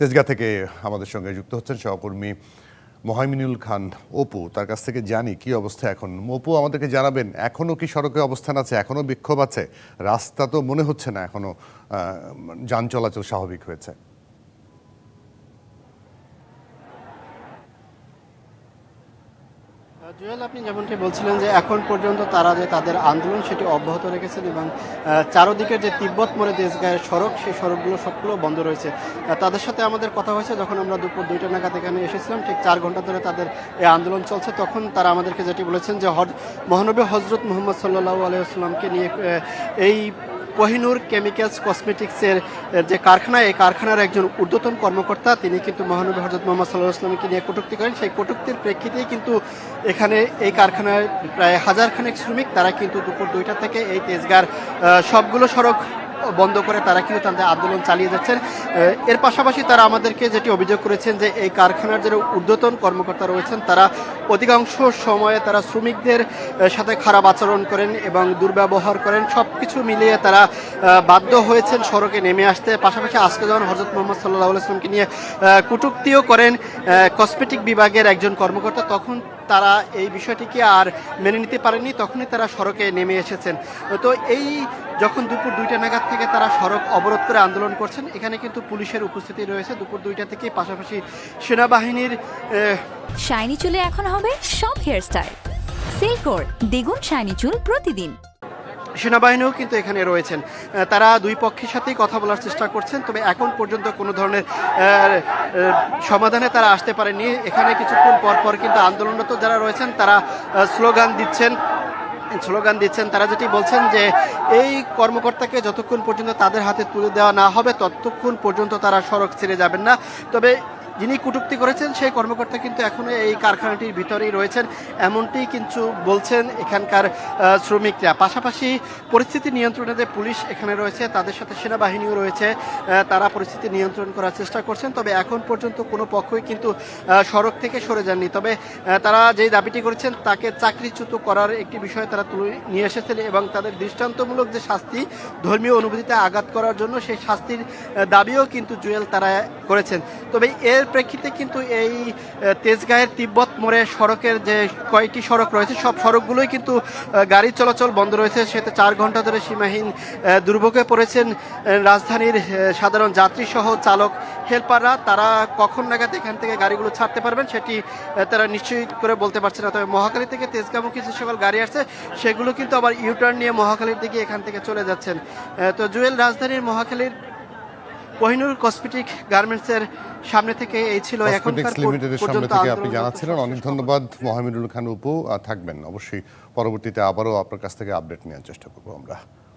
তেজগাঁ থেকে আমাদের সঙ্গে যুক্ত হচ্ছেন সহকর্মী মোহাইমিনুল খান অপু। তার কাছ থেকে জানি কি অবস্থা এখন। অপু, আমাদেরকে জানাবেন, এখনো কি সড়কে অবস্থান আছে, এখনো বিক্ষোভ আছে? রাস্তা তো মনে হচ্ছে না এখনো যান চলাচল স্বাভাবিক হয়েছে। জুয়েল, আপনি যেমনটি বলছিলেন যে এখন পর্যন্ত তারা যে তাদের আন্দোলন সেটি অব্যাহত রেখেছেন এবং চারদিকের যে তিব্বত মোড়ে তেজগাঁয়ের সড়ক, সেই সড়কগুলো সবগুলো বন্ধ রয়েছে। তাদের সাথে আমাদের কথা হয়েছে যখন আমরা দুপুর 2টা নাগাদ এখানে এসেছিলাম, ঠিক 4 ঘন্টা ধরে তাদের এই আন্দোলন চলছে। তখন তারা আমাদেরকে যেটি বলেছেন যে মহানবী হজরত মুহাম্মদ সাল্লাল্লাহু আলাইহি ওয়াসাল্লামকে নিয়ে এই কোহিনুর কেমিক্যালস কসমেটিক্সের যে কারখানা, এই কারখানার একজন ঊর্ধ্বতন কর্মকর্তা তিনি কিন্তু মহানবী হযরত মুহাম্মদ সাল্লাল্লাহু আলাইহি ওয়াসাল্লামকে নিয়ে কটূক্তি করেন। সেই কটূক্তির প্রেক্ষিতেই কিন্তু এখানে এই কারখানায় প্রায় 1000 খানেক শ্রমিক তারা কিন্তু দুপুর 2টা থেকে এই তেজগাঁর সবগুলো সড়ক বন্ধ করে তারা কিন্তু তাদের আন্দোলন চালিয়ে যাচ্ছেন। এর পাশাপাশি তারা আমাদেরকে যেটি অভিযোগ করেছেন যে এই কারখানার যারা ঊর্ধ্বতন কর্মকর্তা রয়েছেন তারা অধিকাংশ সময়ে তারা শ্রমিকদের সাথে খারাপ আচরণ করেন এবং দুর্ব্যবহার করেন। সব কিছু মিলিয়ে তারা বাধ্য হয়েছেন সড়কে নেমে আসতে। পাশাপাশি আজকে যখন হযরত মুহাম্মদ সাল্লাল্লাহু আলাইহি ওয়াসাল্লামকে নিয়ে কটূক্তিও করেন কসমেটিক বিভাগের একজন কর্মকর্তা, তখন তারা এই বিষয়টিকে আর মেনে নিতে পারেননি, তখনই তারা সড়কে নেমে এসেছেন। তো এই যখন দুপুর 2টা নাগাদ থেকে তারা সড়ক অবরোধ করে আন্দোলন করছেন, এখানে কিন্তু পুলিশের উপস্থিতি রয়েছে দুপুর 2টা থেকে। পাশাপাশি সেনাবাহিনীর শাইনি চুলে এখন হবে সব হেয়ারস্টাইল। সিল্কোর দ্বিগুণ শাইনি চুল প্রতিদিন। সেনাবাহিনীও কিন্তু এখানে রয়েছেন। তারা দুই পক্ষের সাথেই কথা বলার চেষ্টা করছেন, তবে এখন পর্যন্ত কোনো ধরনের সমাধানে তারা আসতে পারেনি। এখানে কিছুক্ষণ পর পর কিন্তু আন্দোলনরত যারা রয়েছেন তারা স্লোগান দিচ্ছেন। তারা যেটি বলছেন যে এই কর্মকর্তাকে যতক্ষণ পর্যন্ত তাদের হাতে তুলে দেওয়া না হবে ততক্ষণ পর্যন্ত তারা সড়ক ছেড়ে যাবেন না। তবে যিনি কটূক্তি করেছেন সেই কর্মকর্তা কিন্তু এখনো এই কারখানাটির ভিতরেই রয়েছেন, এমনটি কিন্তু বলছেন এখানকার শ্রমিকরা। পাশাপাশি পরিস্থিতি নিয়ন্ত্রণে যে পুলিশ এখানে রয়েছে, তাদের সাথে সেনাবাহিনীও রয়েছে, তারা পরিস্থিতি নিয়ন্ত্রণ করার চেষ্টা করছেন। তবে এখন পর্যন্ত কোনো পক্ষই কিন্তু সড়ক থেকে সরে যাননি। তবে তারা যেই দাবিটি করেছেন তাকে চাকরিচ্যুত করার একটি বিষয় তারা তুলে নিয়ে এসেছেন এবং তাদের দৃষ্টান্তমূলক যে শাস্তি, ধর্মীয় অনুভূতিতে আঘাত করার জন্য সেই শাস্তির দাবিও কিন্তু জুয়েল তারা করেছেন। তবে এর প্রেক্ষিতে কিন্তু এই তেজগাঁয়ের তিব্বত মোড়ে সড়কের যে কয়েকটি সড়ক রয়েছে সব সড়কগুলোই কিন্তু গাড়ি চলাচল বন্ধ রয়েছে। সেতে 4 ঘন্টা ধরে সীমাহীন দুর্ভোগে পড়েছেন রাজধানীর সাধারণ যাত্রী সহ চালক হেল্পাররা। তারা কখন নাগাদ এখান থেকে গাড়িগুলো ছাড়তে পারবেন সেটি তারা নিশ্চয়ই করে বলতে পারছে না। তবে মহাখালী থেকে তেজগাঁমুখী যে সকল গাড়ি আসছে সেগুলো কিন্তু আবার ইউটার্ন নিয়ে মহাখালীর দিকে এখান থেকে চলে যাচ্ছেন। তো জুয়েল, রাজধানীর মহাখালীর কোহিনুর কসমেটিক গার্মেন্টসের সামনে থেকে এই ছিল এখনকার পর্যন্ত আপনি জানাচ্ছিলেন। অনেক ধন্যবাদ মোহাইমিনুল খান অপু। থাকবেন অবশ্যই, পরবর্তীতে আবারও আপনার কাছ থেকে আপডেট নেওয়ার চেষ্টা করবো আমরা।